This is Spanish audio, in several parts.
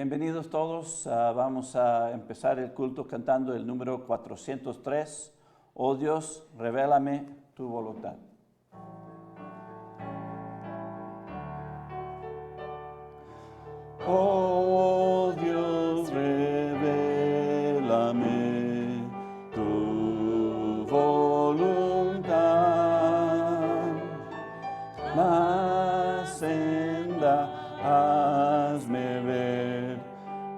Bienvenidos todos. Vamos a empezar el culto cantando el número 403. Oh Dios, revélame tu voluntad. Oh Dios, revélame tu voluntad. La senda hazme ver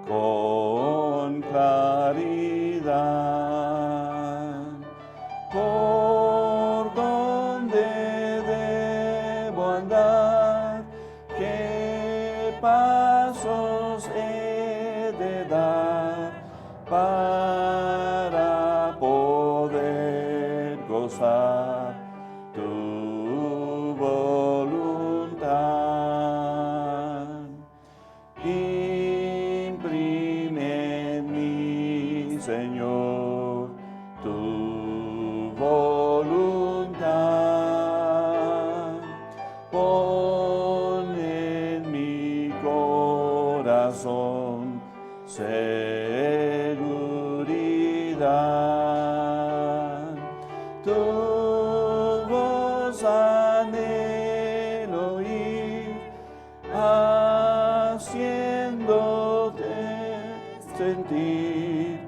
con claridad. Por donde debo andar, qué pasos he de dar para poder gozar tu voluntad. Imprime en mí, Señor, tu voluntad. Pon en mi corazón seguridad. Tu voz anhelo oír, haciéndote sentir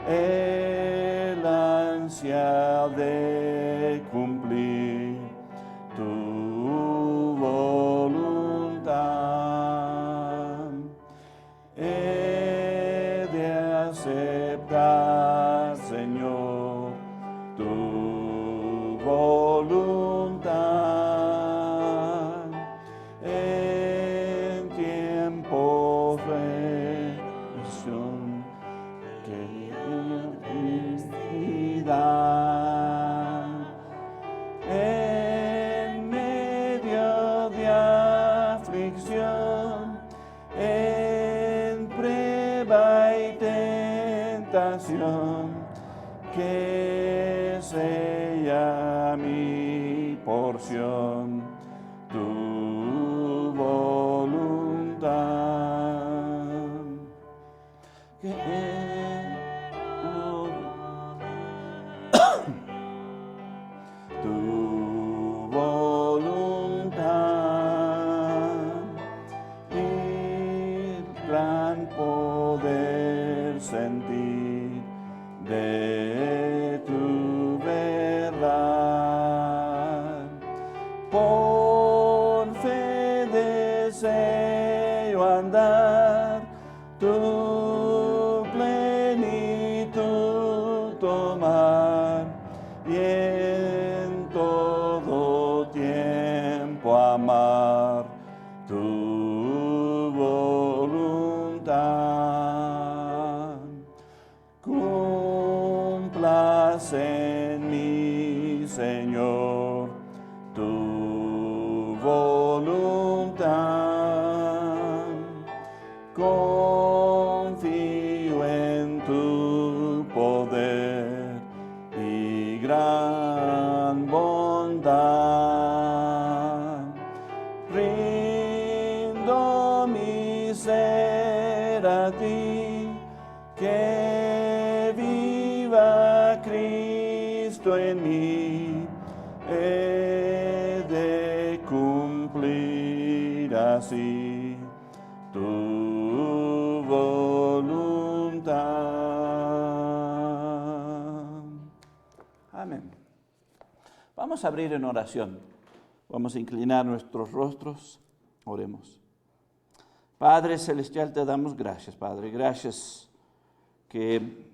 el ansia de cumplir tu voluntad. He de aceptar, Señor, tu voluntad. En tiempo de aflicción, querida, en medio de aflicción, en prueba y tentación, que sea mi porción tu voluntad. Tu voluntad, el gran poder sentir de tu verdad. Por fe deseo andar tu plenitud tomar y en todo tiempo amar tu voluntad. Cúmplase en mí, Señor, tu voluntad. Confío en tu poder y gran bondad. Rindo mi ser a ti, que viva Cristo en mí. He de cumplir así tu voluntad. Amén. Vamos a abrir en oración. Vamos a inclinar nuestros rostros. Oremos. Padre Celestial, te damos gracias, Padre. Gracias que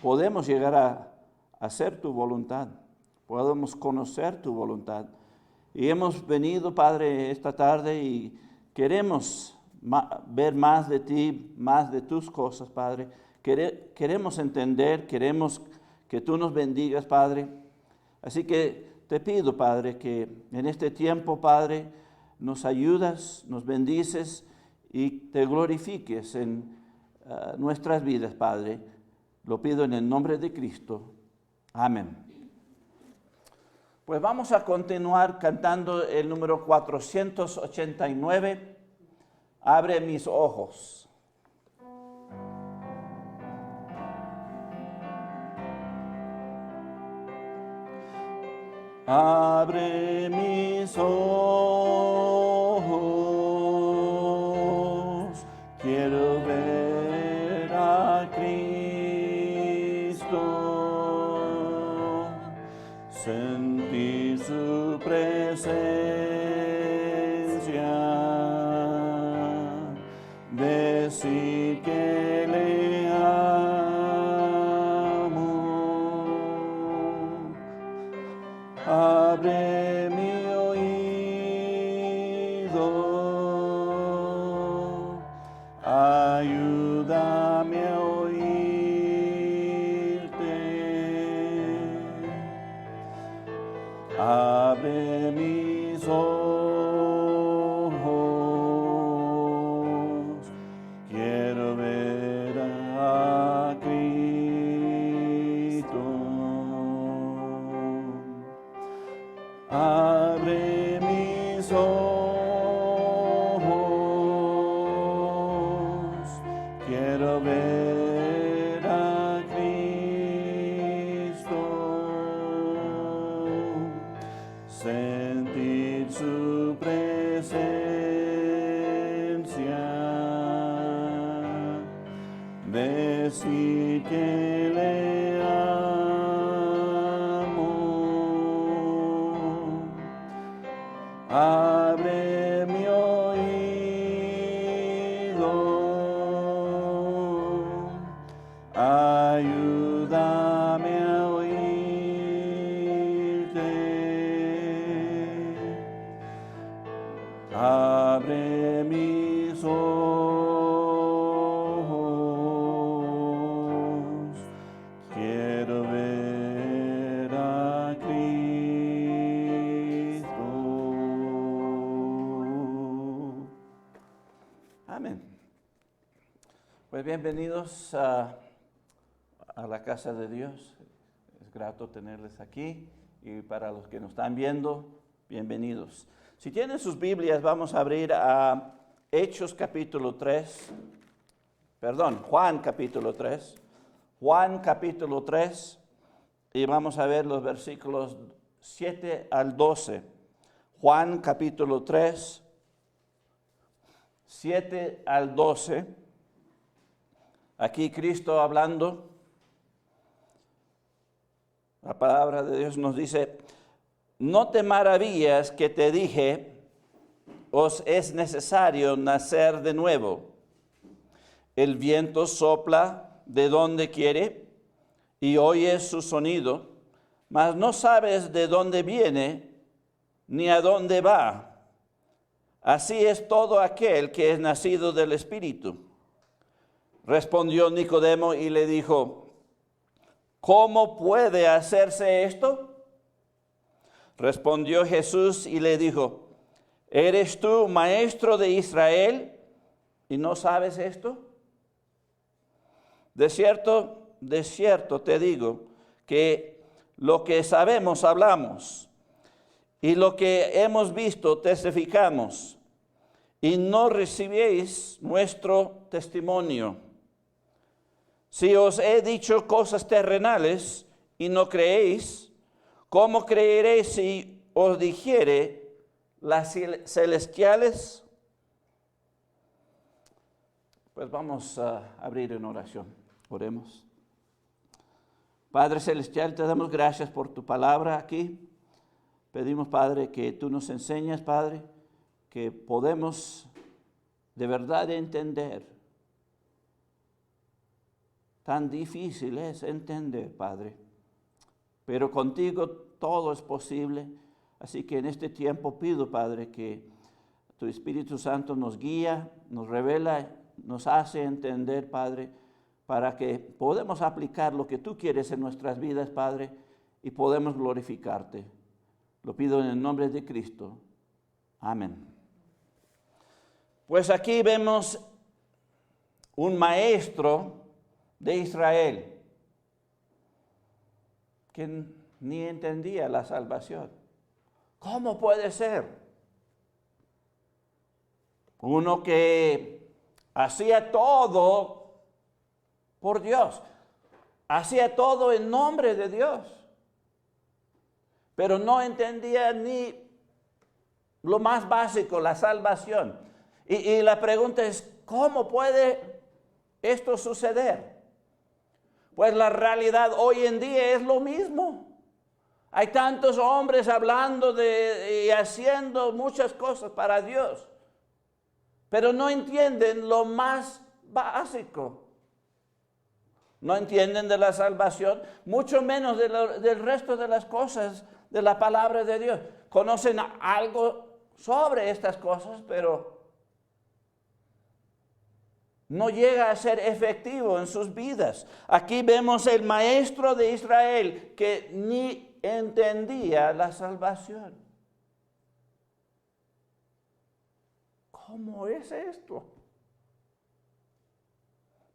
podemos llegar a hacer tu voluntad. Podemos conocer tu voluntad. Y hemos venido, Padre, esta tarde y queremos ver más de ti, más de tus cosas, Padre. Queremos entender, queremos que tú nos bendigas, Padre. Así que te pido, Padre, que en este tiempo, Padre, nos ayudas, nos bendices y te glorifiques en nuestras vidas, Padre. Lo pido en el nombre de Cristo. Amén. Pues vamos a continuar cantando el número 489, Abre mis ojos. Abre mis ojos, quiero ver a Cristo, sentir su presencia, decir que le amo. Abre mi oído, ayúdame a oírte. Abre mis ojos, quiero ver a Cristo. Abre mis ojos, quiero ver a Cristo, sentir su presencia, decir que le amo. Abre mi oído, ayúdame a oírte. Abre mis ojos, quiero ver a Cristo. Amén. Pues bienvenidos a la casa de Dios. Es grato tenerles aquí y para los que nos están viendo, bienvenidos. Si tienen sus Biblias, vamos a abrir a Hechos capítulo 3, Juan capítulo 3. Juan capítulo 3 y vamos a ver los versículos 7 al 12. Juan capítulo 3, 7 al 12. Aquí Cristo hablando. La palabra de Dios nos dice: no te maravillas que te dije, os es necesario nacer de nuevo. El viento sopla de donde quiere y oyes su sonido, mas no sabes de dónde viene ni a dónde va. Así es todo aquel que es nacido del Espíritu. Respondió Nicodemo y le dijo: ¿cómo puede hacerse esto? Respondió Jesús y le dijo: ¿eres tú maestro de Israel y no sabes esto? De cierto te digo que lo que sabemos hablamos y lo que hemos visto testificamos y no recibéis nuestro testimonio. Si os he dicho cosas terrenales y no creéis, ¿cómo creeréis si os dijere las celestiales? Pues vamos a abrir en oración. Oremos. Padre Celestial, te damos gracias por tu palabra aquí. Pedimos, Padre, que tú nos enseñes, Padre, que podemos de verdad entender. Tan difícil es entender, Padre, pero contigo todo es posible. Así que en este tiempo pido, Padre, que tu Espíritu Santo nos guía, nos revela, nos hace entender, Padre, para que podamos aplicar lo que tú quieres en nuestras vidas, Padre, y podemos glorificarte. Lo pido en el nombre de Cristo. Amén. Pues aquí vemos un maestro de Israel que ni entendía la salvación. ¿Cómo puede ser? Uno que hacía todo por Dios, hacía todo en nombre de Dios. pero no entendía ni lo más básico, la salvación. Y la pregunta es, ¿cómo puede esto suceder? Pues la realidad hoy en día es lo mismo. Hay tantos hombres hablando y haciendo muchas cosas para Dios, pero no entienden lo más básico. No entienden de la salvación, mucho menos del resto de las cosas de la palabra de Dios. Conocen algo sobre estas cosas, pero no llega a ser efectivo en sus vidas. Aquí vemos el maestro de Israel que ni entendía la salvación. ¿Cómo es esto?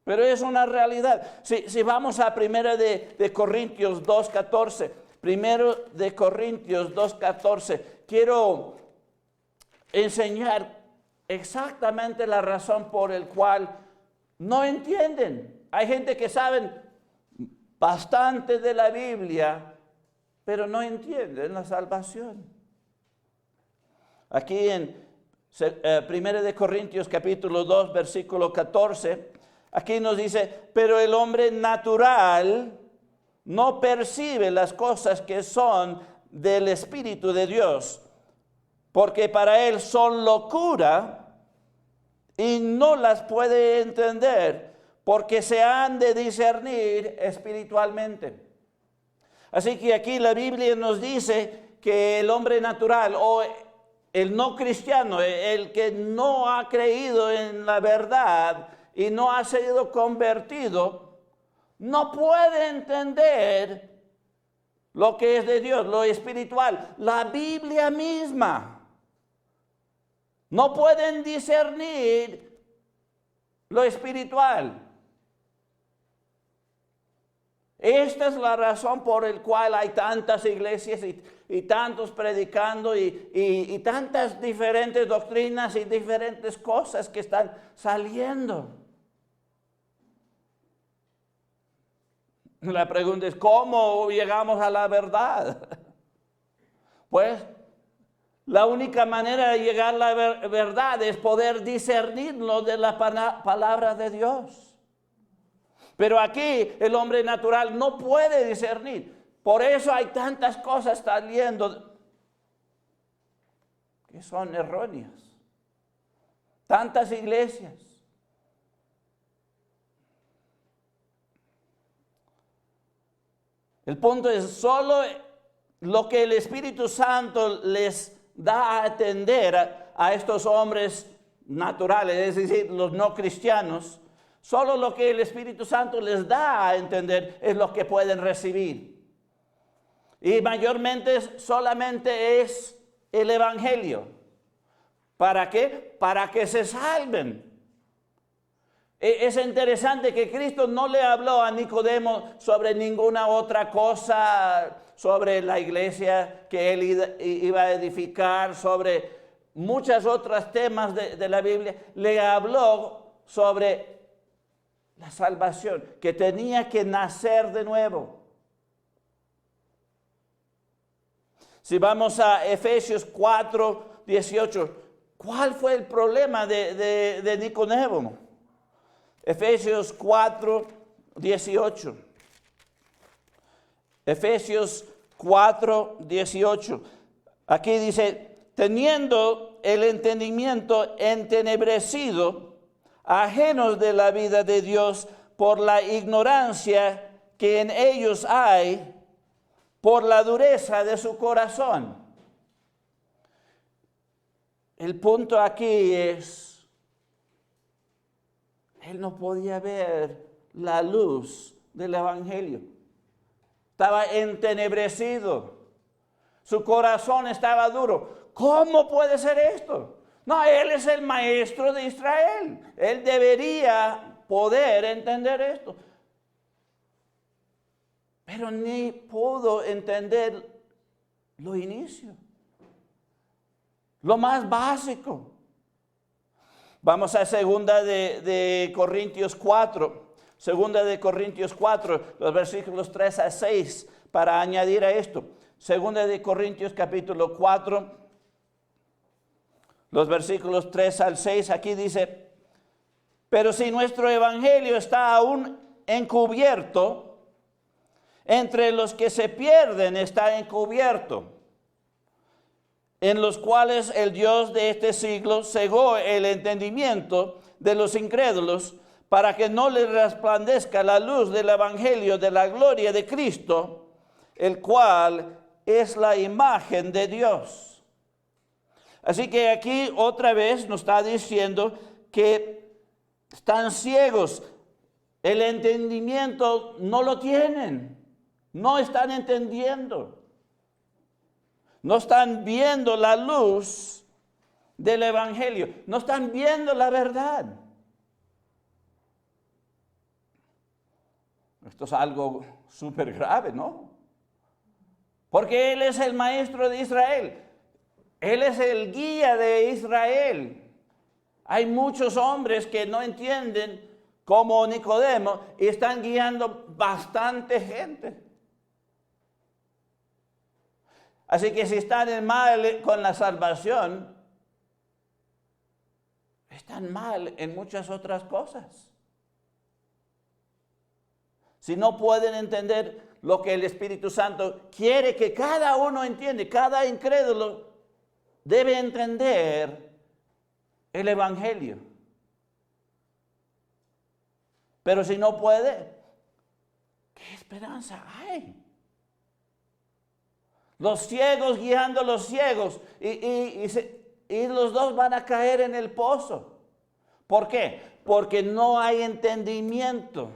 Pero es una realidad. Si vamos a 1 de Corintios 2:14, 1 de Corintios 2:14, quiero enseñar exactamente la razón por la cual no entienden. Hay gente que saben bastante de la Biblia, pero no entienden la salvación. Aquí en 1 de Corintios capítulo 2, versículo 14, aquí nos dice, pero el hombre natural no percibe las cosas que son del Espíritu de Dios, porque para él son locura y no las puede entender, porque se han de discernir espiritualmente. Así que aquí la Biblia nos dice que el hombre natural o el no cristiano, el que no ha creído en la verdad y no ha sido convertido, no puede entender lo que es de Dios, lo espiritual, la Biblia misma. No pueden discernir lo espiritual. Esta es la razón por la cual hay tantas iglesias y tantos predicando y tantas diferentes doctrinas y diferentes cosas que están saliendo. La pregunta es, ¿cómo llegamos a la verdad? Pues la única manera de llegar a la verdad es poder discernirlo de la palabra de Dios. Pero aquí el hombre natural no puede discernir. Por eso hay tantas cosas saliendo que son erróneas. Tantas iglesias. El punto es solo lo que el Espíritu Santo les da a entender a estos hombres naturales, es decir, los no cristianos. Solo lo que el Espíritu Santo les da a entender es lo que pueden recibir. Y mayormente solamente es el Evangelio. ¿Para qué? Para que se salven. Es interesante que Cristo no le habló a Nicodemo sobre ninguna otra cosa, sobre la iglesia que él iba a edificar, sobre muchos otros temas de la Biblia. Le habló sobre la salvación, que tenía que nacer de nuevo. Si vamos a Efesios 4:18, ¿cuál fue el problema de Nicodemo? Efesios 4:18. Efesios 4:18. Aquí dice, teniendo el entendimiento entenebrecido, ajenos de la vida de Dios por la ignorancia que en ellos hay, por la dureza de su corazón. El punto aquí es, él no podía ver la luz del Evangelio. Estaba entenebrecido. Su corazón estaba duro. ¿Cómo puede ser esto? No, él es el maestro de Israel. Él debería poder entender esto. Pero ni pudo entender lo inicio. Lo más básico. Vamos a segunda de Corintios 4. Segunda de Corintios 4, los versículos 3 a 6, para añadir a esto. Segunda de Corintios capítulo 4, los versículos 3 al 6, aquí dice: pero si nuestro evangelio está aún encubierto, entre los que se pierden está encubierto, en los cuales el Dios de este siglo cegó el entendimiento de los incrédulos, para que no les resplandezca la luz del evangelio de la gloria de Cristo, el cual es la imagen de Dios. Así que aquí otra vez nos está diciendo que están ciegos, el entendimiento no lo tienen, no están entendiendo. No están viendo la luz del evangelio. No están viendo la verdad. Esto es algo súper grave, ¿no? Porque Él es el maestro de Israel. Él es el guía de Israel. Hay muchos hombres que no entienden, como Nicodemo, y están guiando bastante gente. Así que si están en mal con la salvación, están mal en muchas otras cosas. Si no pueden entender lo que el Espíritu Santo quiere que cada uno entienda, cada incrédulo debe entender el Evangelio. Pero si no puede, ¿qué esperanza hay? Los ciegos guiando a los ciegos y los dos van a caer en el pozo. ¿Por qué? Porque no hay entendimiento.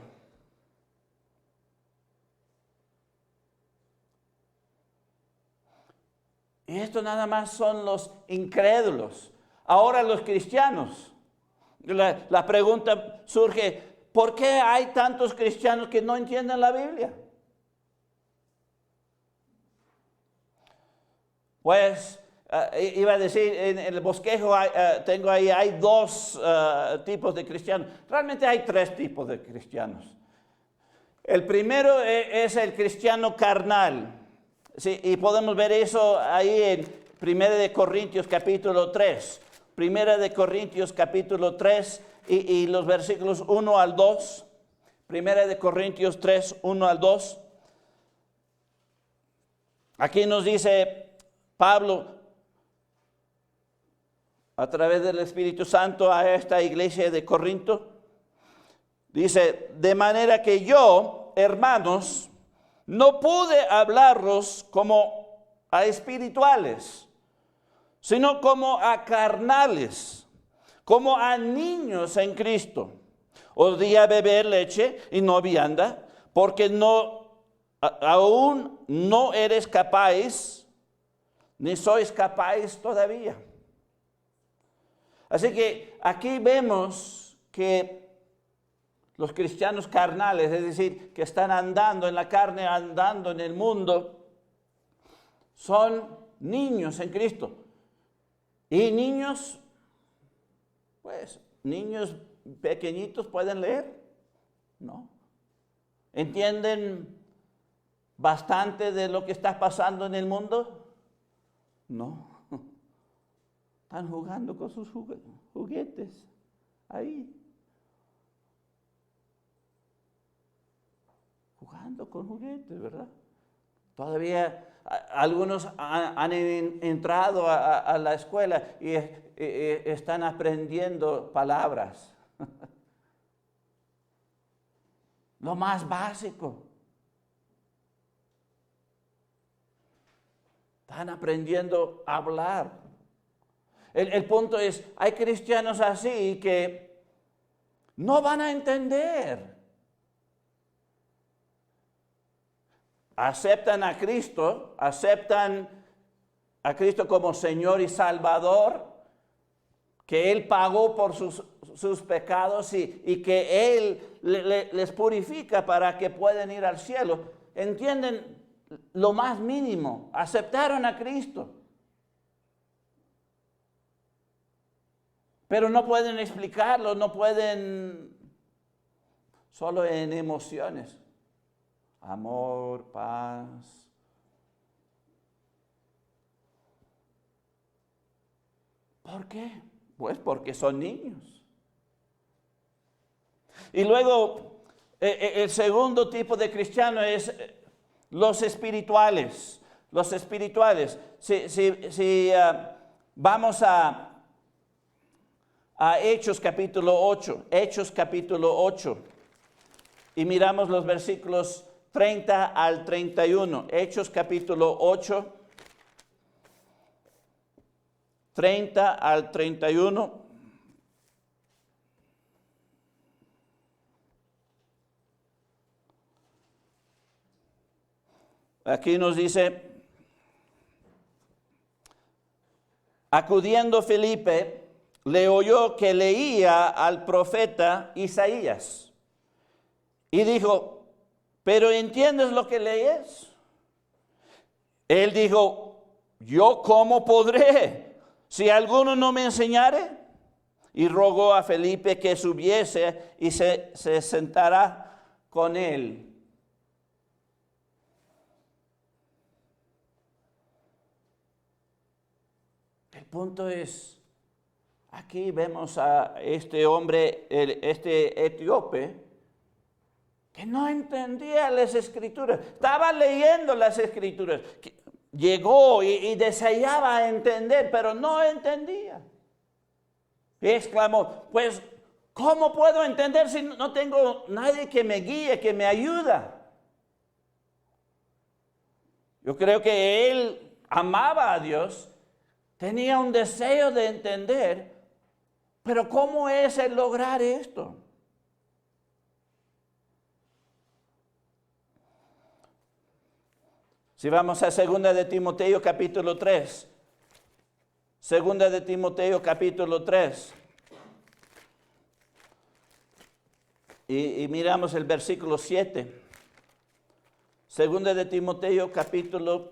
Y esto nada más son los incrédulos. Ahora los cristianos. La pregunta surge: ¿por qué hay tantos cristianos que no entienden la Biblia? Pues iba a decir, en el bosquejo tengo ahí, hay dos tipos de cristianos. Realmente hay tres tipos de cristianos. El primero es el cristiano carnal. Sí, y podemos ver eso ahí en 1 de Corintios capítulo 3. 1 de Corintios capítulo 3 y los versículos 1 al 2. 1 de Corintios 3, 1 al 2. Aquí nos dice Pablo, a través del Espíritu Santo, a esta iglesia de Corinto, dice: de manera que yo, hermanos, no pude hablaros como a espirituales, sino como a carnales, como a niños en Cristo. Os di a beber leche y no vianda, porque aún no eres capaz, ni sois capaz todavía. Así que aquí vemos que los cristianos carnales, es decir, que están andando en la carne, andando en el mundo, son niños en Cristo. Y niños, pues, niños pequeñitos pueden leer, ¿no? ¿Entienden bastante de lo que está pasando en el mundo? No. Están jugando con sus juguetes ahí. Jugando con juguetes, ¿verdad? Todavía algunos han entrado a la escuela y están aprendiendo palabras. Lo más básico. Están aprendiendo a hablar. El punto es, hay cristianos así que no van a entender. Aceptan a Cristo como Señor y Salvador, que Él pagó por sus pecados y que Él les purifica para que puedan ir al cielo. ¿Entienden? Lo más mínimo, aceptaron a Cristo. Pero no pueden explicarlo, no pueden, solo en emociones. Amor, paz, ¿Por qué? Pues porque son niños. Y luego, el segundo tipo de cristiano es los espirituales. Los espirituales. Si vamos a Hechos capítulo 8. Hechos capítulo 8. Y miramos los versículos 30 al 31. Hechos capítulo 8. 30 al 31. Aquí nos dice, acudiendo Felipe, le oyó que leía al profeta Isaías. Y dijo, ¿pero entiendes lo que lees? Él dijo, ¿yo cómo podré, si alguno no me enseñare? Y rogó a Felipe que subiese y se sentara con él. El punto es, aquí vemos a este hombre, este etíope, que no entendía las escrituras. Estaba leyendo las escrituras. Llegó y deseaba entender, pero no entendía. Y exclamó, pues, ¿cómo puedo entender si no tengo nadie que me guíe, que me ayuda? Yo creo que él amaba a Dios, tenía un deseo de entender, pero ¿cómo es el lograr esto? Si vamos a 2 de Timoteo capítulo 3. 2 de Timoteo capítulo 3. Y miramos el versículo 7. 2 de Timoteo capítulo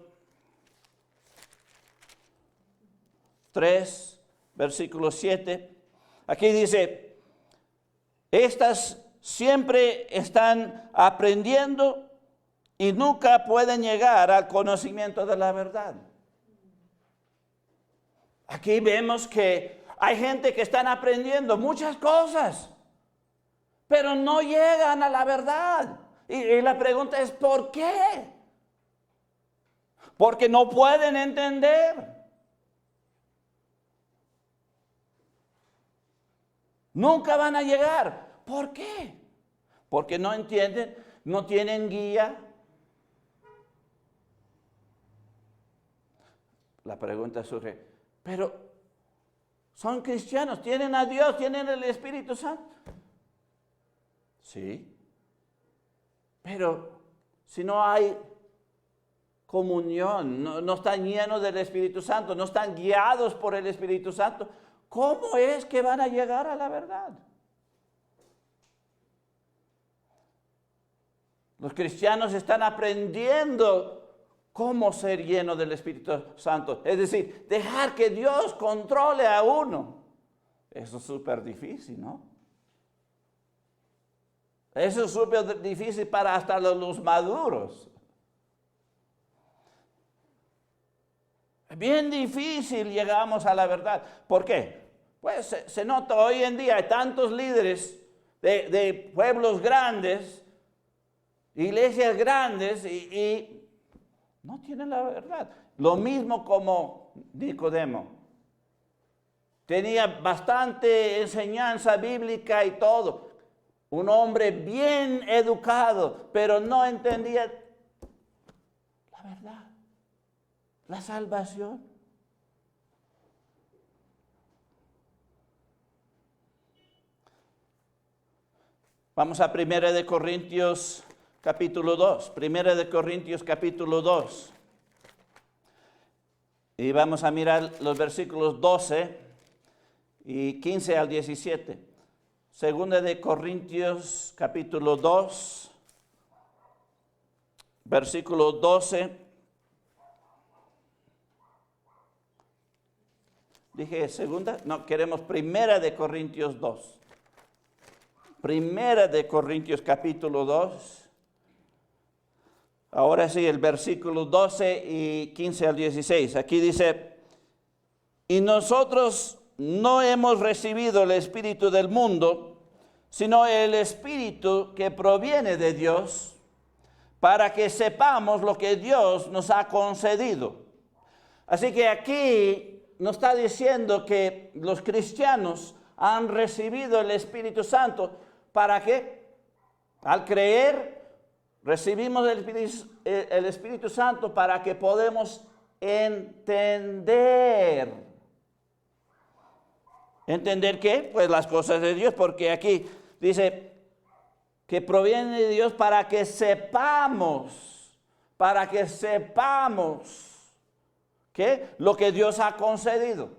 3, versículo 7. Aquí dice, estas siempre están aprendiendo y nunca pueden llegar al conocimiento de la verdad. Aquí vemos que hay gente que están aprendiendo muchas cosas, pero no llegan a la verdad. Y la pregunta es, ¿por qué? Porque no pueden entender. Nunca van a llegar. ¿Por qué? Porque no entienden, no tienen guía. La pregunta surge, pero son cristianos, tienen a Dios, tienen el Espíritu Santo. Sí, pero si no hay comunión, no están llenos del Espíritu Santo, no están guiados por el Espíritu Santo, ¿cómo es que van a llegar a la verdad? Los cristianos están aprendiendo cómo ser lleno del Espíritu Santo. Es decir, dejar que Dios controle a uno. Eso es súper difícil, ¿no? Eso es súper difícil para hasta los maduros. Bien difícil llegamos a la verdad. ¿Por qué? Pues se nota hoy en día, hay tantos líderes de pueblos grandes, iglesias grandes y no tienen la verdad. Lo mismo como Nicodemo. Tenía bastante enseñanza bíblica y todo. Un hombre bien educado, pero no entendía la verdad, la salvación. Vamos a 1 de Corintios capítulo 2, 1 de Corintios capítulo 2. Y vamos a mirar los versículos 12 y 15 al 17. 2 de Corintios capítulo 2, versículo 12. Dije segunda, no, queremos 1 de Corintios 2. 1 de Corintios capítulo 2. Ahora sí, el versículo 12 y 15 al 16. Aquí dice, y nosotros no hemos recibido el espíritu del mundo, sino el espíritu que proviene de Dios, para que sepamos lo que Dios nos ha concedido. Así que aquí nos está diciendo que los cristianos han recibido el Espíritu Santo. ¿Para qué? Al creer, recibimos el Espíritu Santo para que podamos entender. ¿Entender qué? Pues las cosas de Dios, porque aquí dice que proviene de Dios para que sepamos, ¿qué? Lo que Dios ha concedido.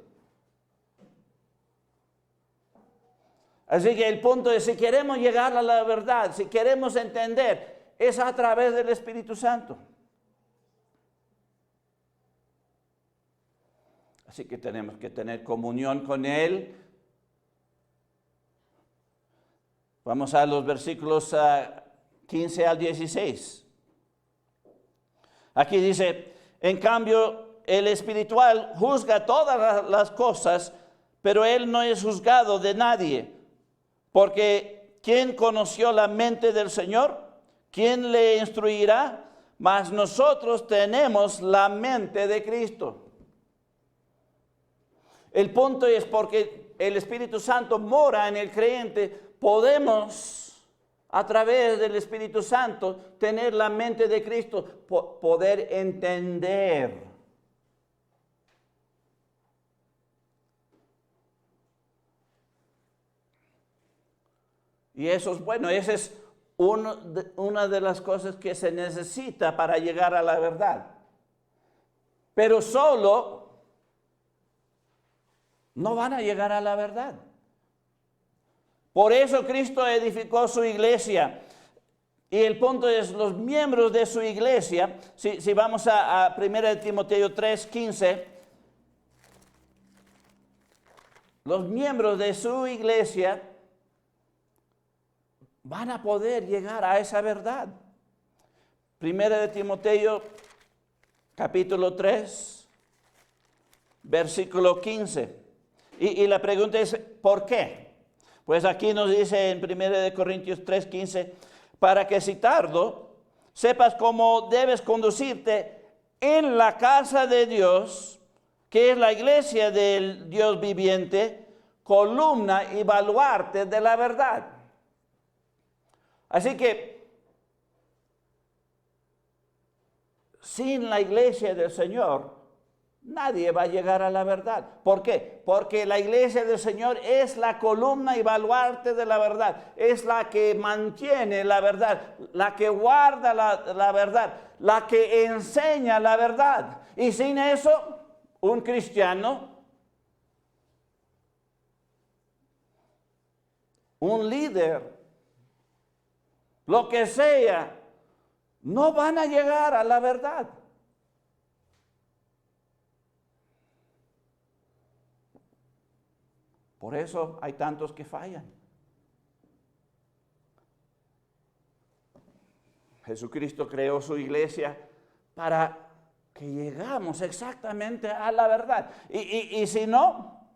Así que el punto es, si queremos llegar a la verdad, si queremos entender, es a través del Espíritu Santo. Así que tenemos que tener comunión con Él. Vamos a los versículos 15 al 16. Aquí dice, en cambio, el espiritual juzga todas las cosas, pero él no es juzgado de nadie. Porque ¿quién conoció la mente del Señor? ¿Quién le instruirá? Mas nosotros tenemos la mente de Cristo. El punto es porque el Espíritu Santo mora en el creyente, podemos a través del Espíritu Santo tener la mente de Cristo, poder entender. Y eso es bueno, esa es una de las cosas que se necesita para llegar a la verdad. Pero solo no van a llegar a la verdad. Por eso Cristo edificó su iglesia. Y el punto es, los miembros de su iglesia, si vamos a 1 Timoteo 3:15, los miembros de su iglesia van a poder llegar a esa verdad. 1 Timoteo capítulo 3, versículo 15. Y la pregunta es, ¿por qué? Pues aquí nos dice en 1 Corintios 3:15, para que citando, sepas cómo debes conducirte en la casa de Dios, que es la iglesia del Dios viviente, columna y baluarte de la verdad. Así que, sin la iglesia del Señor, nadie va a llegar a la verdad. ¿Por qué? Porque la iglesia del Señor es la columna y baluarte de la verdad. Es la que mantiene la verdad, la que guarda la verdad, la que enseña la verdad. Y sin eso, un cristiano, un líder, lo que sea, no van a llegar a la verdad. Por eso hay tantos que fallan. Jesucristo creó su iglesia para que llegamos exactamente a la verdad. Y si no,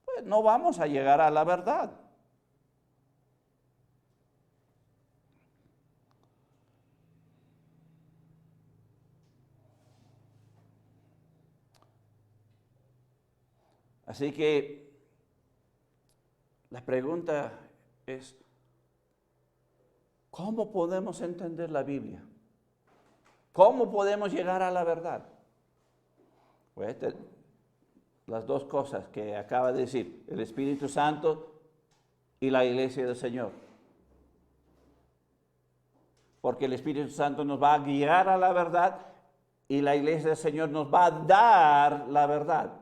pues no vamos a llegar a la verdad. Así que la pregunta es, ¿cómo podemos entender la Biblia? ¿Cómo podemos llegar a la verdad? Pues las dos cosas que acaba de decir, el Espíritu Santo y la iglesia del Señor. Porque el Espíritu Santo nos va a guiar a la verdad y la iglesia del Señor nos va a dar la verdad.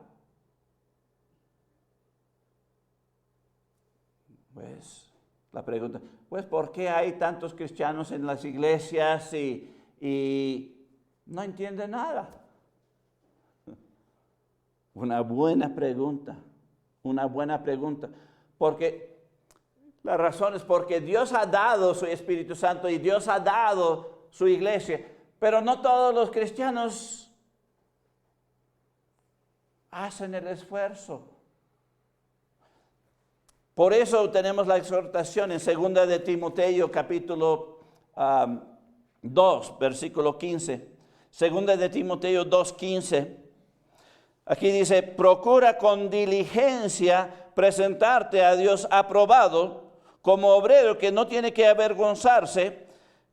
Pues la pregunta, pues ¿por qué hay tantos cristianos en las iglesias y no entienden nada? Una buena pregunta. Porque la razón es porque Dios ha dado su Espíritu Santo y Dios ha dado su iglesia, pero no todos los cristianos hacen el esfuerzo. Por eso tenemos la exhortación en 2 de Timoteo capítulo 2, versículo 15. 2 de Timoteo 2:15. Aquí dice, procura con diligencia presentarte a Dios aprobado como obrero que no tiene que avergonzarse,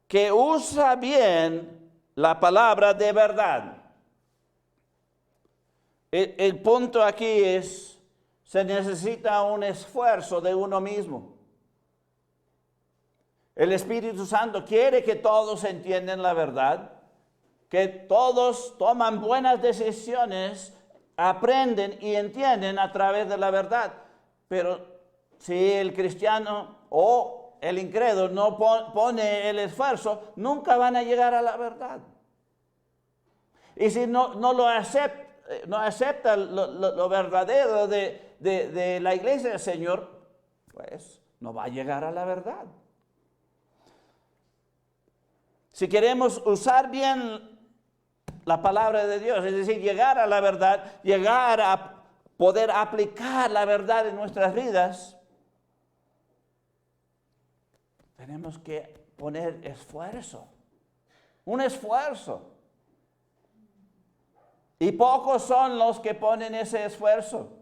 que usa bien la palabra de verdad. El punto aquí es, se necesita un esfuerzo de uno mismo. El Espíritu Santo quiere que todos entiendan la verdad, que todos toman buenas decisiones, aprenden y entienden a través de la verdad. Pero si el cristiano o el incrédulo no pone el esfuerzo, nunca van a llegar a la verdad. Y si no lo acepta lo verdadero de la iglesia del Señor, pues no va a llegar a la verdad. Si queremos usar bien la palabra de Dios, es decir, llegar a la verdad, llegar a poder aplicar la verdad en nuestras vidas, tenemos que poner esfuerzo, un esfuerzo. Y pocos son los que ponen ese esfuerzo.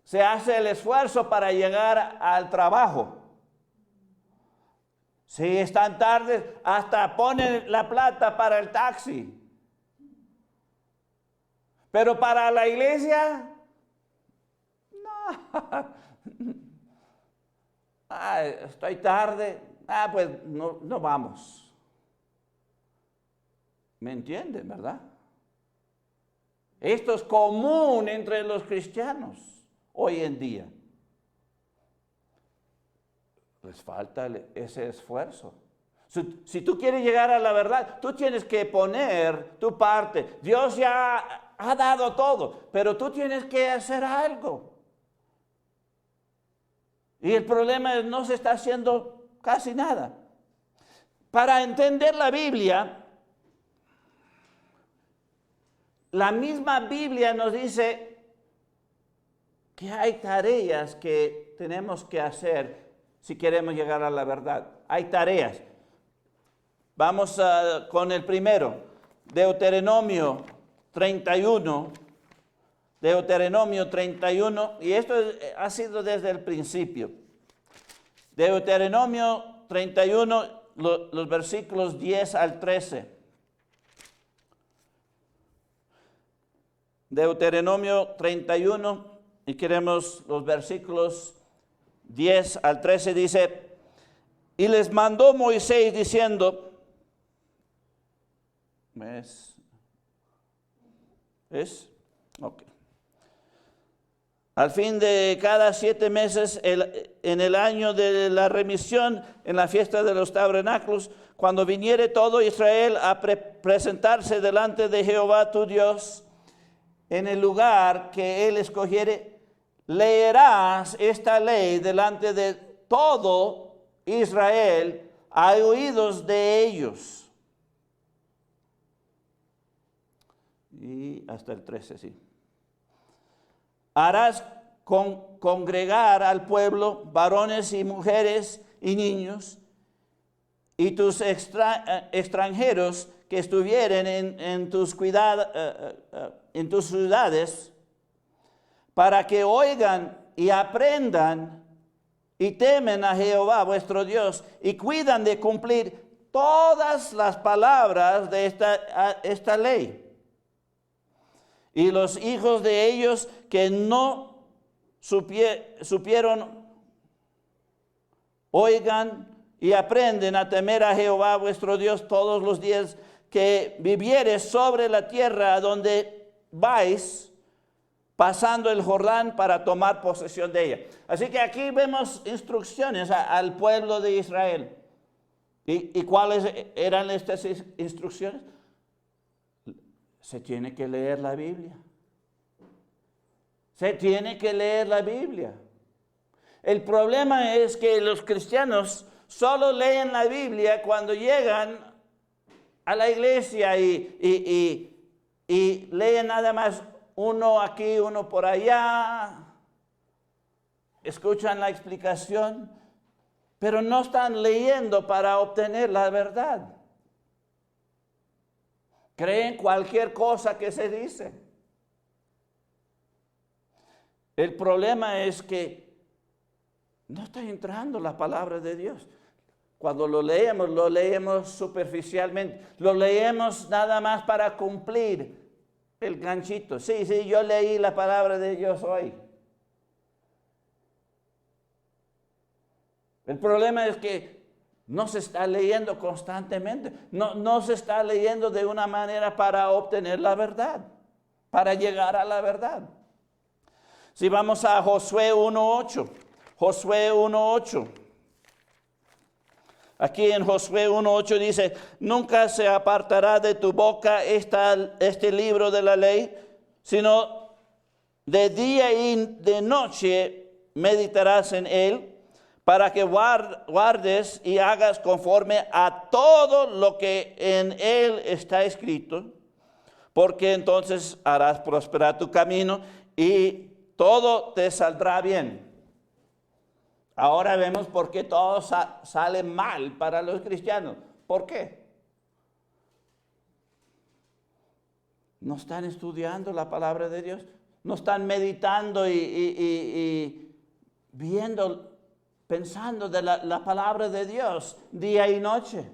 Se hace el esfuerzo para llegar al trabajo. Si están tardes, hasta ponen la plata para el taxi. Pero para la iglesia, no. Estoy tarde. Pues no vamos. ¿Me entienden, verdad? Esto es común entre los cristianos hoy en día. Les falta ese esfuerzo. Si tú quieres llegar a la verdad, tú tienes que poner tu parte. Dios ya ha dado todo, pero tú tienes que hacer algo. Y el problema es no se está haciendo casi nada. Para entender la Biblia, la misma Biblia nos dice que hay tareas que tenemos que hacer si queremos llegar a la verdad. Hay tareas. Vamos con el primero, Deuteronomio 31. Deuteronomio 31, y esto ha sido desde el principio. Deuteronomio 31, los versículos 10 al 13. Deuteronomio 31, y queremos los versículos 10 al 13, dice, y les mandó Moisés diciendo, ¿es? Ok. Al fin de cada 7 meses, en el año de la remisión, en la fiesta de los tabernáculos, cuando viniere todo Israel a presentarse delante de Jehová tu Dios, en el lugar que él escogiere, leerás esta ley delante de todo Israel a oídos de ellos. Y hasta el 13, sí. Harás congregar al pueblo, varones y mujeres y niños, y tus extranjeros que estuvieren en tus ciudades, para que oigan y aprendan y temen a Jehová vuestro Dios y cuidan de cumplir todas las palabras de esta ley. Y los hijos de ellos que no supieron, oigan y aprenden a temer a Jehová vuestro Dios todos los días que vivieres sobre la tierra donde vais, pasando el Jordán para tomar posesión de ella. Así que aquí vemos instrucciones al pueblo de Israel. ¿Y cuáles eran estas instrucciones? Se tiene que leer la Biblia. Se tiene que leer la Biblia. El problema es que los cristianos solo leen la Biblia cuando llegan a la iglesia y leen nada más uno aquí, uno por allá. escuchan la explicación, pero no están leyendo para obtener la verdad. Creen cualquier cosa que se dice. El problema es que no está entrando la palabra de Dios. Cuando lo leemos superficialmente. Lo leemos nada más para cumplir el ganchito. Sí, yo leí la palabra de Dios hoy. El problema es que no se está leyendo constantemente. No se está leyendo de una manera para obtener la verdad, para llegar a la verdad. Si vamos a Josué 1:8, Josué 1:8. Aquí en Josué 1:8 dice, nunca se apartará de tu boca este libro de la ley, sino de día y de noche meditarás en él, para que guardes y hagas conforme a todo lo que en él está escrito, porque entonces harás prosperar tu camino y todo te saldrá bien. Ahora vemos por qué todo sale mal para los cristianos. ¿Por qué? No están estudiando la palabra de Dios. No están meditando y viendo, pensando de la palabra de Dios día y noche.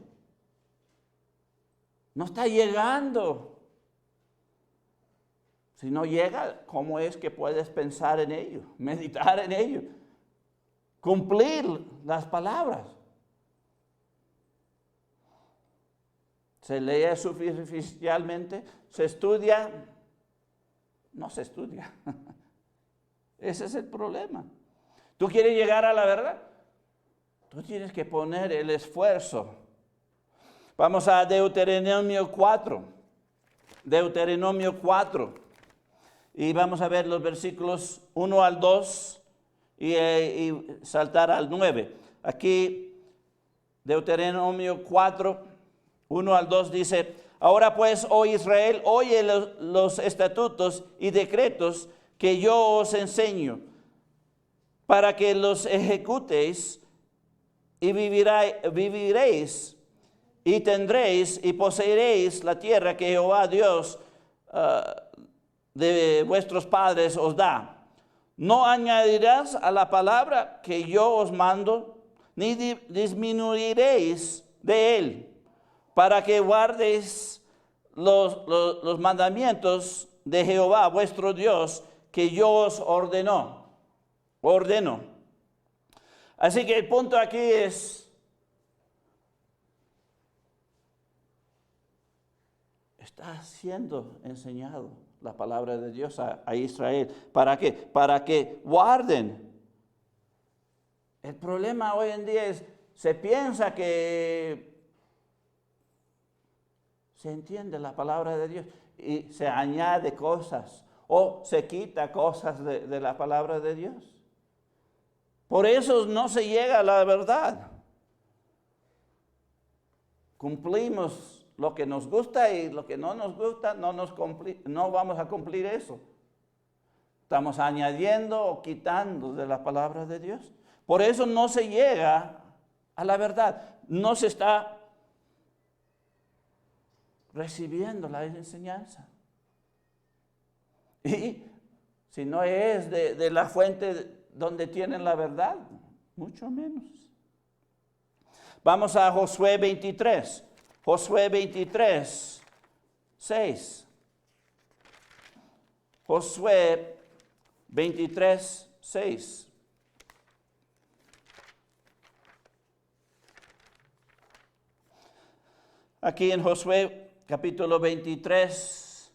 No está llegando. Si no llega, ¿cómo es que puedes pensar en ello? Meditar en ello. Cumplir las palabras. Se lee superficialmente, se estudia, no se estudia. Ese es el problema. ¿Tú quieres llegar a la verdad? Tú tienes que poner el esfuerzo. Vamos a Deuteronomio 4. Deuteronomio 4. Y vamos a ver los versículos 1 al 2. Y saltar al 9. Aquí, Deuteronomio 4, 1 al 2 dice, ahora pues, oh Israel, oye los estatutos y decretos que yo os enseño, para que los ejecutéis y viviréis y tendréis y poseeréis la tierra que Jehová Dios de vuestros padres os da. No añadirás a la palabra que yo os mando, ni disminuiréis de él, para que guardéis los mandamientos de Jehová vuestro Dios, que yo os ordeno. Así que el punto aquí es, está siendo enseñado la palabra de Dios a Israel. ¿Para qué? Para que guarden. El problema hoy en día es, se piensa que se entiende la palabra de Dios y se añade cosas o se quita cosas de la palabra de Dios. Por eso no se llega a la verdad. Cumplimos lo que nos gusta y lo que no nos gusta, no vamos a cumplir eso. Estamos añadiendo o quitando de la palabra de Dios. Por eso no se llega a la verdad. No se está recibiendo la enseñanza. Y si no es de la fuente donde tienen la verdad, mucho menos. Vamos a Josué 23. Josué 23, 6. Josué 23, 6. Aquí en Josué capítulo 23,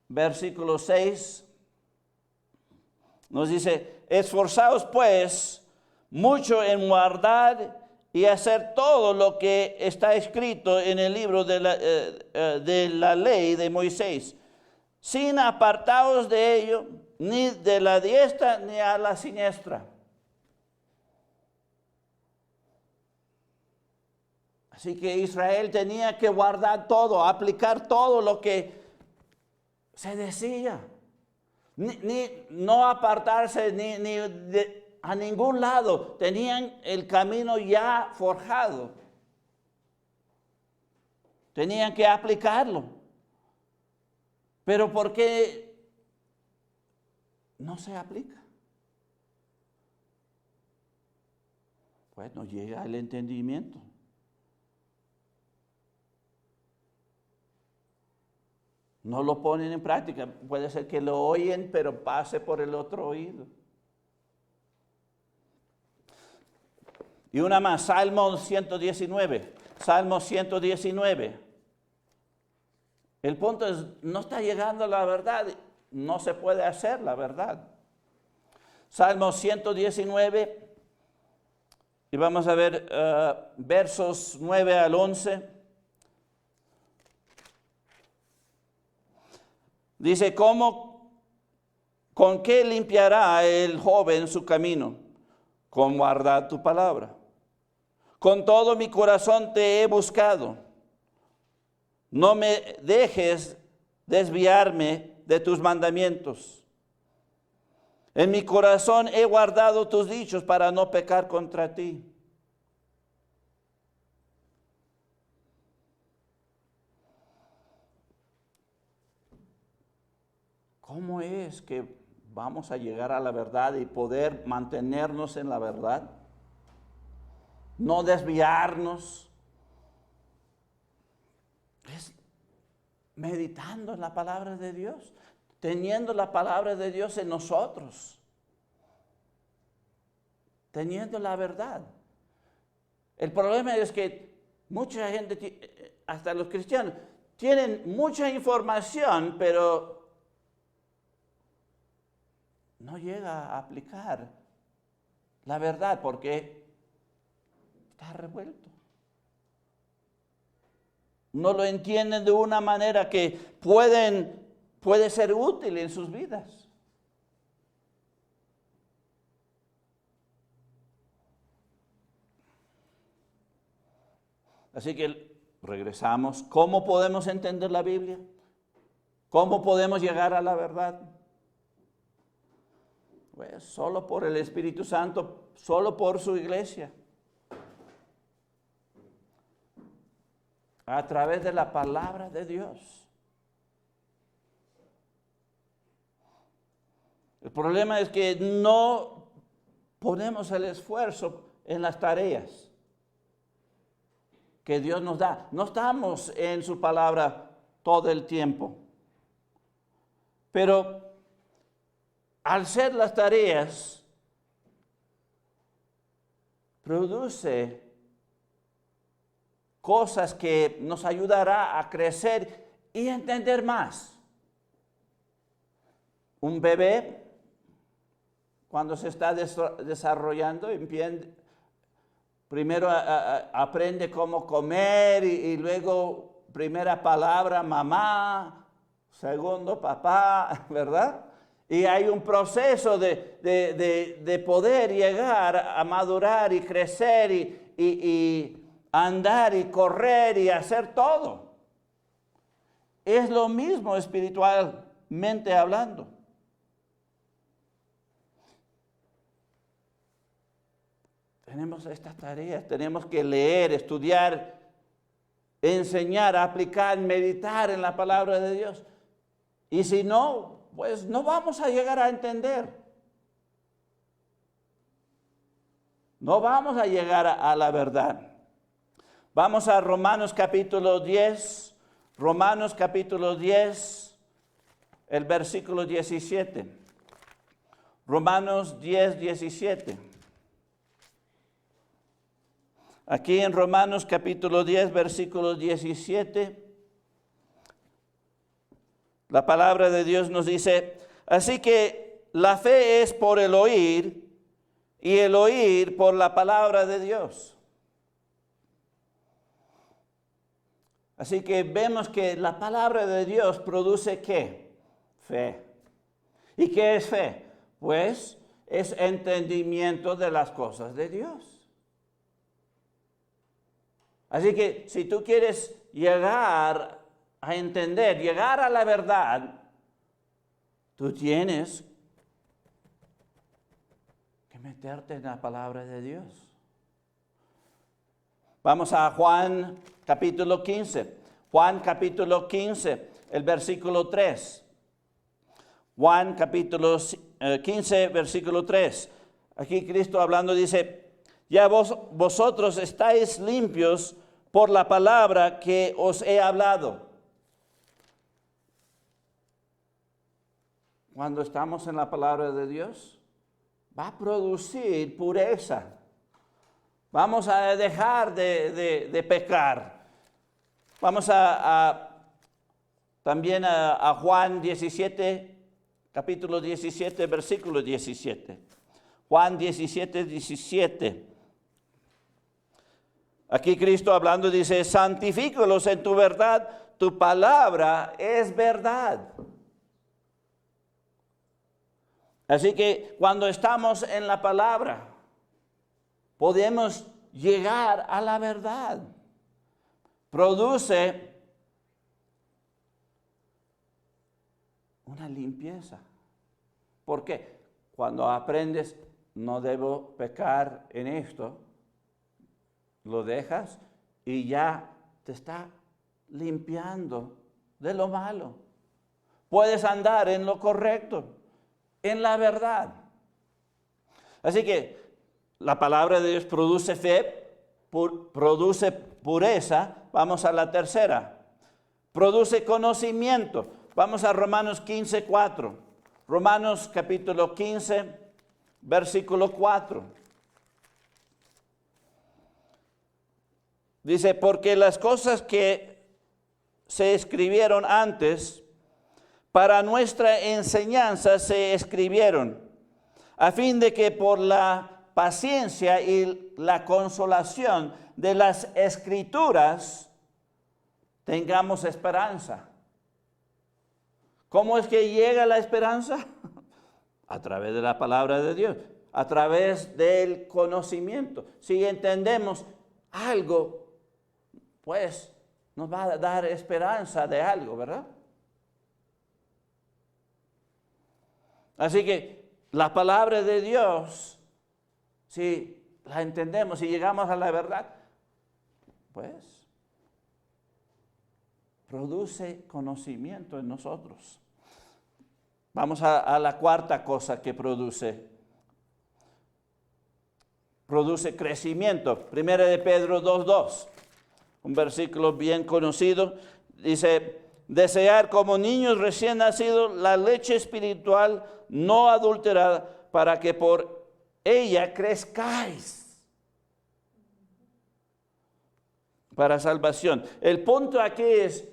versículo 6, nos dice, esforzaos pues mucho en guardar y hacer todo lo que está escrito en el libro de la ley de Moisés, sin apartaos de ello, ni de la diestra ni a la siniestra. Así que Israel tenía que guardar todo, aplicar todo lo que se decía. no apartarse a ningún lado. Tenían el camino ya forjado. Tenían que aplicarlo. Pero ¿por qué no se aplica? Pues no llega el entendimiento. No lo ponen en práctica. Puede ser que lo oyen, pero pase por el otro oído. Y una más, Salmo 119. Salmo 119. El punto es, no está llegando la verdad. No se puede hacer la verdad. Salmo 119. Y vamos a ver versos 9 al 11. Dice, ¿con qué limpiará el joven su camino? Con guardar tu palabra. Con todo mi corazón te he buscado. No me dejes desviarme de tus mandamientos. En mi corazón he guardado tus dichos para no pecar contra ti. ¿Cómo es que vamos a llegar a la verdad y poder mantenernos en la verdad? No desviarnos. Es meditando en la palabra de Dios, teniendo la palabra de Dios en nosotros, teniendo la verdad. El problema es que mucha gente, hasta los cristianos, tienen mucha información, pero no llega a aplicar la verdad porque está revuelto. No lo entienden de una manera que puede ser útil en sus vidas. Así que regresamos. ¿Cómo podemos entender la Biblia? ¿Cómo podemos llegar a la verdad? Pues solo por el Espíritu Santo, solo por su iglesia. A través de la palabra de Dios. El problema es que no ponemos el esfuerzo en las tareas que Dios nos da. No estamos en su palabra todo el tiempo. Pero al ser las tareas, produce cosas que nos ayudará a crecer y entender más. Un bebé, cuando se está desarrollando, primero aprende cómo comer y luego primera palabra mamá, segundo papá, ¿verdad? Y hay un proceso de poder llegar a madurar y crecer y andar y correr y hacer todo. Es lo mismo espiritualmente hablando. Tenemos estas tareas, tenemos que leer, estudiar, enseñar, aplicar, meditar en la palabra de Dios. Y si no, pues no vamos a llegar a entender. No vamos a llegar a la verdad. Vamos a Romanos capítulo 10. Romanos capítulo 10, el versículo 17. Romanos 10, 17. Aquí en Romanos capítulo 10, versículo 17. La palabra de Dios nos dice, así que la fe es por el oír y el oír por la palabra de Dios. Así que vemos que la palabra de Dios produce ¿qué? Fe. ¿Y qué es fe? Pues es entendimiento de las cosas de Dios. Así que si tú quieres llegar a entender, llegar a la verdad, tú tienes que meterte en la palabra de Dios. Vamos a Juan capítulo 15. Juan capítulo 15, el versículo 3. Juan capítulo 15, versículo 3. Aquí Cristo hablando dice, ya vosotros estáis limpios por la palabra que os he hablado. Cuando estamos en la palabra de Dios, va a producir pureza. Vamos a dejar de pecar. Vamos también a Juan 17, capítulo 17, versículo 17. Juan 17, 17. Aquí Cristo hablando dice, santifícalos en tu verdad, tu palabra es verdad. Así que cuando estamos en la palabra, podemos llegar a la verdad. Produce una limpieza. ¿Por qué? Cuando aprendes, no debo pecar en esto, lo dejas y ya te está limpiando de lo malo. Puedes andar en lo correcto, en la verdad. Así que la palabra de Dios produce fe, produce pureza. Vamos a la tercera. Produce conocimiento. Vamos a Romanos 15, 4. Romanos capítulo 15, versículo 4. Dice, porque las cosas que se escribieron antes, para nuestra enseñanza se escribieron, a fin de que por la paciencia y la consolación de las Escrituras tengamos esperanza. ¿Cómo es que llega la esperanza? A través de la palabra de Dios, a través del conocimiento. Si entendemos algo, pues nos va a dar esperanza de algo, ¿verdad? Así que la palabra de Dios, si la entendemos, si llegamos a la verdad, pues produce conocimiento en nosotros. Vamos a la cuarta cosa que produce. Produce crecimiento. Primera de Pedro 2:2. Un versículo bien conocido. Dice, desear como niños recién nacidos la leche espiritual no adulterada, para que por ella crezcáis para salvación. El punto aquí es,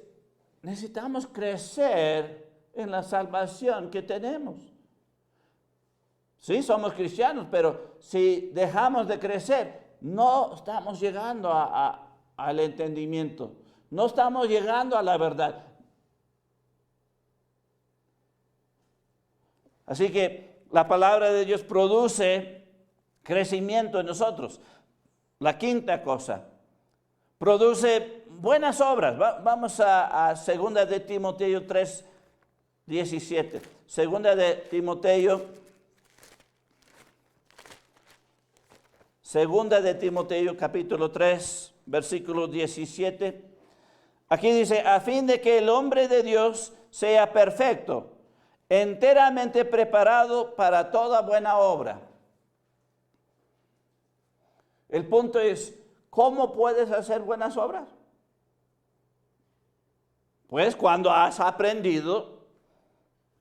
necesitamos crecer en la salvación que tenemos. Sí, somos cristianos, pero si dejamos de crecer, no estamos llegando al entendimiento. No estamos llegando a la verdad. Así que la palabra de Dios produce crecimiento en nosotros. La quinta cosa, produce buenas obras. Vamos a 2 de Timoteo 3, 17. 2 de Timoteo 2 de Timoteo capítulo 3, versículo 17. Aquí dice, a fin de que el hombre de Dios sea perfecto, enteramente preparado para toda buena obra. El punto es, ¿cómo puedes hacer buenas obras? Pues cuando has aprendido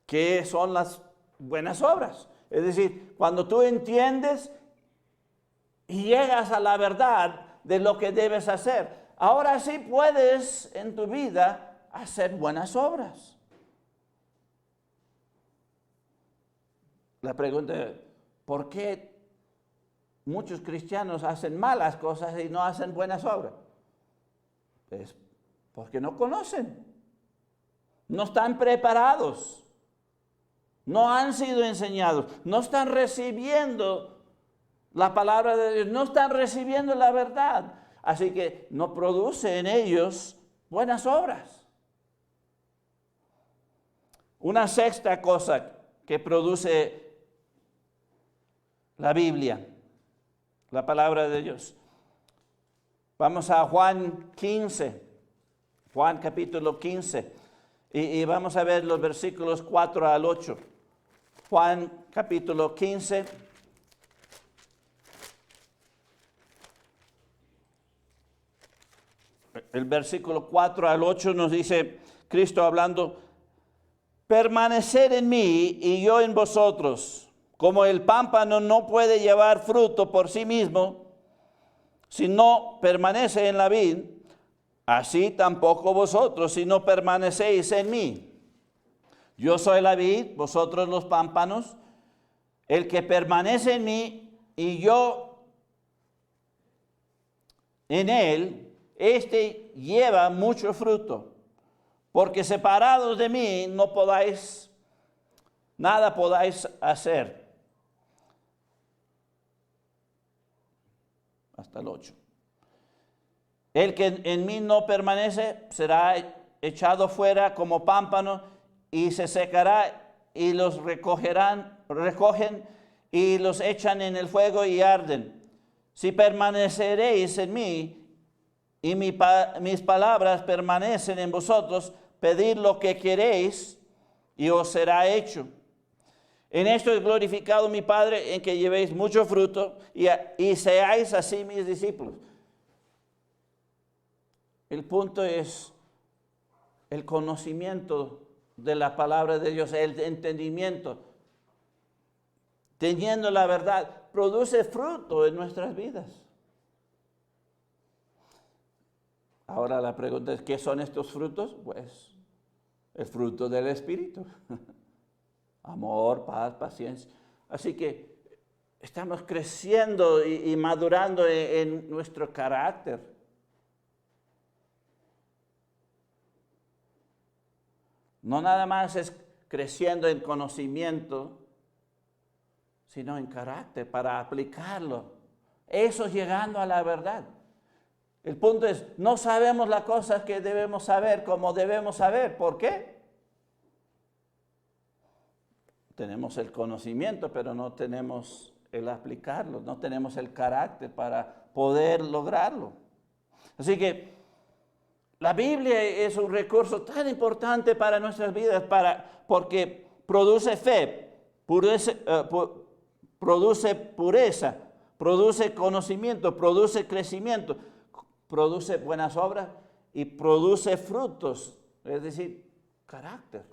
qué son las buenas obras. Es decir, cuando tú entiendes y llegas a la verdad de lo que debes hacer. Ahora sí puedes en tu vida hacer buenas obras. La pregunta es, ¿por qué muchos cristianos hacen malas cosas y no hacen buenas obras? Pues porque no conocen, no están preparados, no han sido enseñados, no están recibiendo la palabra de Dios, no están recibiendo la verdad. Así que no produce en ellos buenas obras. Una sexta cosa que produce la Biblia, la palabra de Dios. Vamos a Juan 15, Juan capítulo 15, y vamos a ver los versículos 4 al 8. Juan capítulo 15. El versículo 4 al 8 nos dice Cristo hablando: permanecer en mí y yo en vosotros, como el pámpano no puede llevar fruto por sí mismo si no permanece en la vid, así tampoco vosotros si no permanecéis en mí. Yo soy la vid, vosotros los pámpanos. El que permanece en mí y yo en él, este lleva mucho fruto, porque separados de mí nada podáis hacer. Hasta el 8. El que en mí no permanece será echado fuera como pámpano y se secará, y los recogen y los echan en el fuego y arden. Si permaneceréis en mí y mis palabras permanecen en vosotros, pedid lo que queréis y os será hecho. En esto es glorificado mi Padre, en que llevéis mucho fruto y seáis así mis discípulos. El punto es el conocimiento de la palabra de Dios, el entendimiento. Teniendo la verdad, produce fruto en nuestras vidas. Ahora la pregunta es, ¿qué son estos frutos? Pues el fruto del Espíritu. Amor, paz, paciencia. Así que estamos creciendo y madurando en nuestro carácter. No nada más es creciendo en conocimiento, sino en carácter para aplicarlo. Eso es llegando a la verdad. El punto es, no sabemos las cosas que debemos saber como debemos saber. ¿Por qué? Tenemos el conocimiento, pero no tenemos el aplicarlo, no tenemos el carácter para poder lograrlo. Así que la Biblia es un recurso tan importante para nuestras vidas, porque produce fe, produce pureza, produce conocimiento, produce crecimiento, produce buenas obras y produce frutos, es decir, carácter.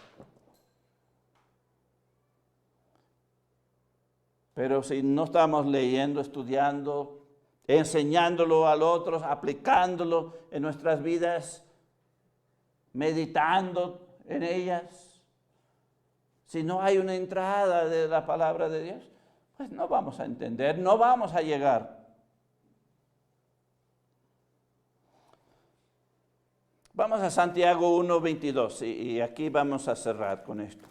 Pero si no estamos leyendo, estudiando, enseñándolo a los otros, aplicándolo en nuestras vidas, meditando en ellas, si no hay una entrada de la palabra de Dios, pues no vamos a entender, no vamos a llegar. Vamos a Santiago 1:22 y aquí vamos a cerrar con esto.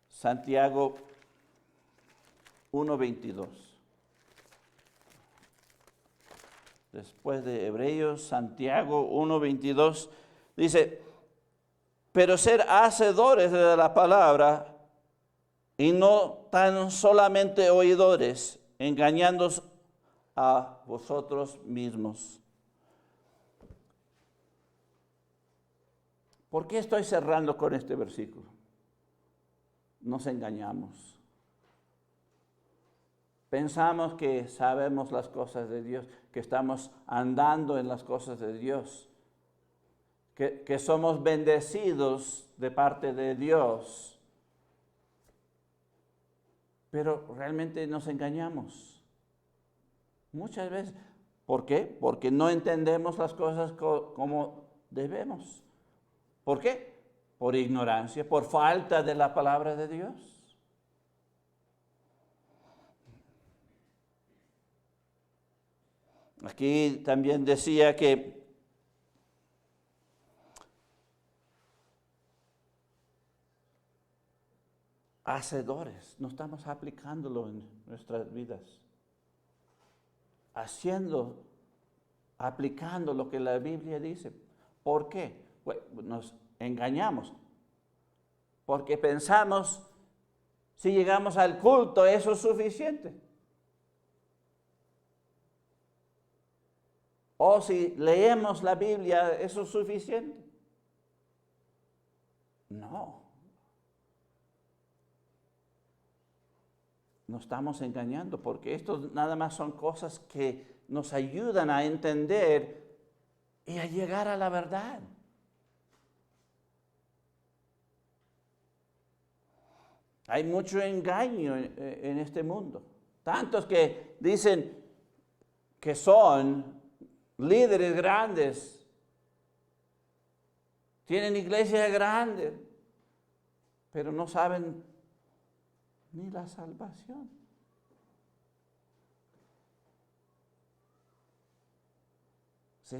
Santiago 1:22. Después de Hebreos, Santiago 1:22 dice: pero ser hacedores de la palabra y no tan solamente oidores, engañándoos a vosotros mismos. ¿Por qué estoy cerrando con este versículo? Nos engañamos. Pensamos que sabemos las cosas de Dios, que estamos andando en las cosas de Dios, que somos bendecidos de parte de Dios. Pero realmente nos engañamos. Muchas veces. ¿Por qué? Porque no entendemos las cosas como debemos. ¿Por qué? Por ignorancia, por falta de la palabra de Dios. Aquí también decía que hacedores, no estamos aplicándolo en nuestras vidas. Aplicando lo que la Biblia dice. ¿Por qué? Bueno, engañamos. Porque pensamos, si llegamos al culto, eso es suficiente. O si leemos la Biblia, eso es suficiente. No. Nos estamos engañando porque esto nada más son cosas que nos ayudan a entender y a llegar a la verdad. Hay mucho engaño en este mundo. Tantos que dicen que son líderes grandes, tienen iglesias grandes, pero no saben ni la salvación. Sí,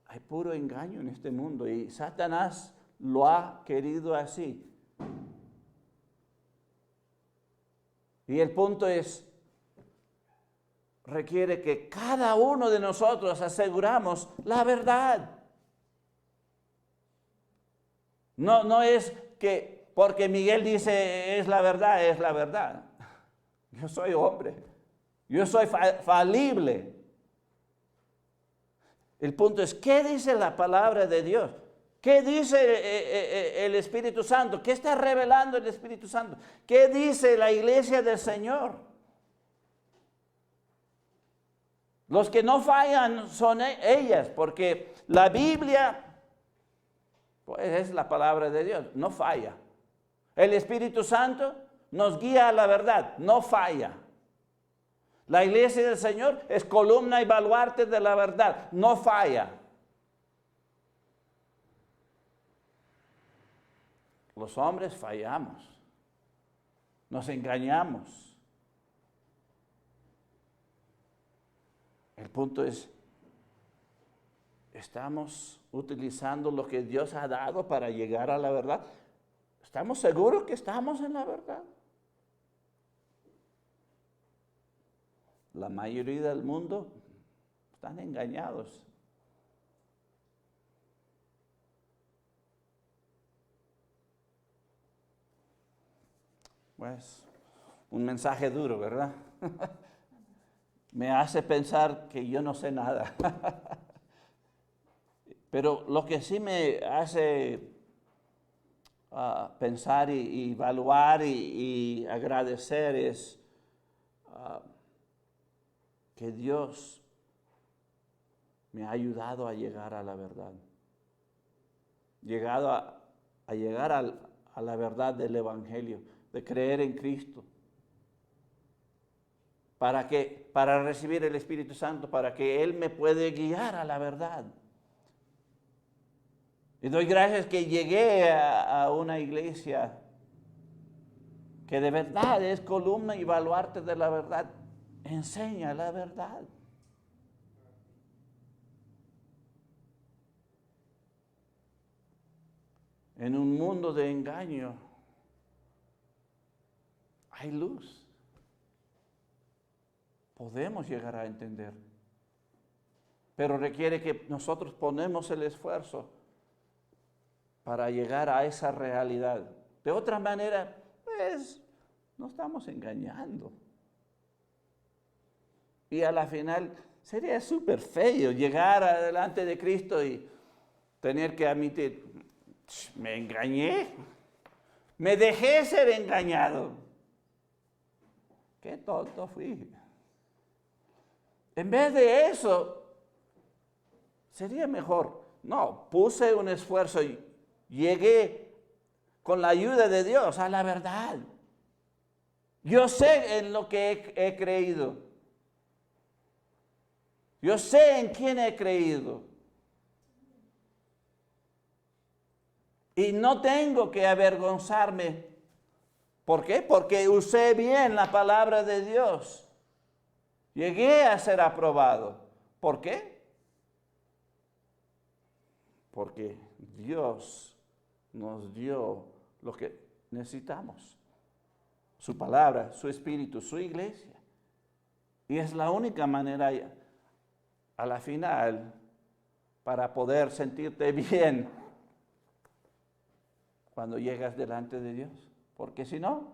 hay puro engaño en este mundo y Satanás lo ha querido así. Y el punto es, requiere que cada uno de nosotros aseguramos la verdad. No es que porque Miguel dice es la verdad, es la verdad. Yo soy hombre, yo soy falible. El punto es, ¿qué dice la palabra de Dios? ¿Qué dice el Espíritu Santo? ¿Qué está revelando el Espíritu Santo? ¿Qué dice la iglesia del Señor? Los que no fallan son ellas, porque la Biblia, pues es la palabra de Dios, no falla. El Espíritu Santo nos guía a la verdad, no falla. La iglesia del Señor es columna y baluarte de la verdad, no falla. Los hombres fallamos, nos engañamos. El punto es, ¿estamos utilizando lo que Dios ha dado para llegar a la verdad? ¿Estamos seguros que estamos en la verdad? La mayoría del mundo están engañados. Pues, un mensaje duro, ¿verdad? Me hace pensar que yo no sé nada. Pero lo que sí me hace pensar y evaluar y agradecer es que Dios me ha ayudado a llegar a la verdad. A llegar a la verdad del Evangelio, de creer en Cristo. ¿Para qué? Para recibir el Espíritu Santo, para que Él me pueda guiar a la verdad. Y doy gracias que llegué a una iglesia que de verdad es columna y baluarte de la verdad. Enseña la verdad. En un mundo de engaño hay luz. Podemos llegar a entender. Pero requiere que nosotros ponemos el esfuerzo para llegar a esa realidad. De otra manera, pues, nos estamos engañando. Y a la final sería súper feo llegar adelante de Cristo y tener que admitir, me engañé, me dejé ser engañado. Qué tonto fui. En vez de eso, sería mejor. No, puse un esfuerzo y llegué con la ayuda de Dios a la verdad. Yo sé en lo que he creído. Yo sé en quién he creído. Y no tengo que avergonzarme. ¿Por qué? Porque usé bien la palabra de Dios. Llegué a ser aprobado. ¿Por qué? Porque Dios nos dio lo que necesitamos. Su palabra, su espíritu, su iglesia. Y es la única manera a la final para poder sentirte bien cuando llegas delante de Dios. Porque si no,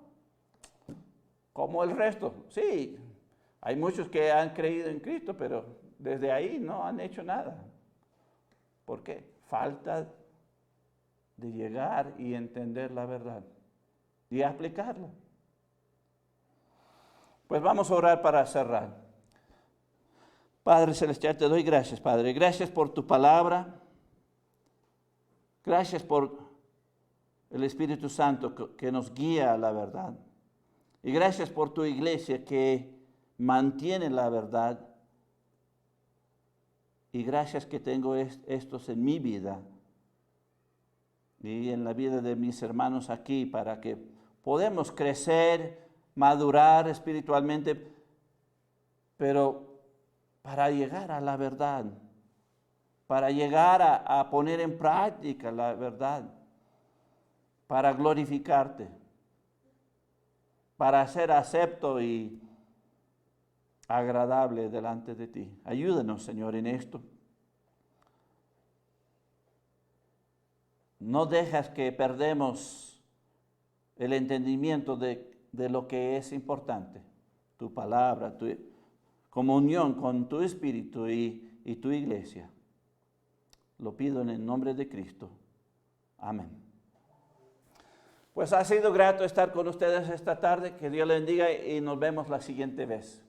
como el resto, sí, hay muchos que han creído en Cristo, pero desde ahí no han hecho nada. ¿Por qué? Falta de llegar y entender la verdad y aplicarla. Pues vamos a orar para cerrar. Padre Celestial, te doy gracias, Padre. Gracias por tu palabra. Gracias por el Espíritu Santo que nos guía a la verdad. Y gracias por tu iglesia que mantiene la verdad. Y gracias que tengo estos en mi vida y en la vida de mis hermanos aquí para que podamos crecer, madurar espiritualmente, pero para llegar a la verdad, para llegar a poner en práctica la verdad, para glorificarte, para ser acepto y agradable delante de ti. Ayúdanos, Señor, en esto. No dejas que perdemos el entendimiento de lo que es importante, tu palabra, tu comunión con tu Espíritu y tu iglesia. Lo pido en el nombre de Cristo. Amén. Pues ha sido grato estar con ustedes esta tarde. Que Dios les bendiga y nos vemos la siguiente vez.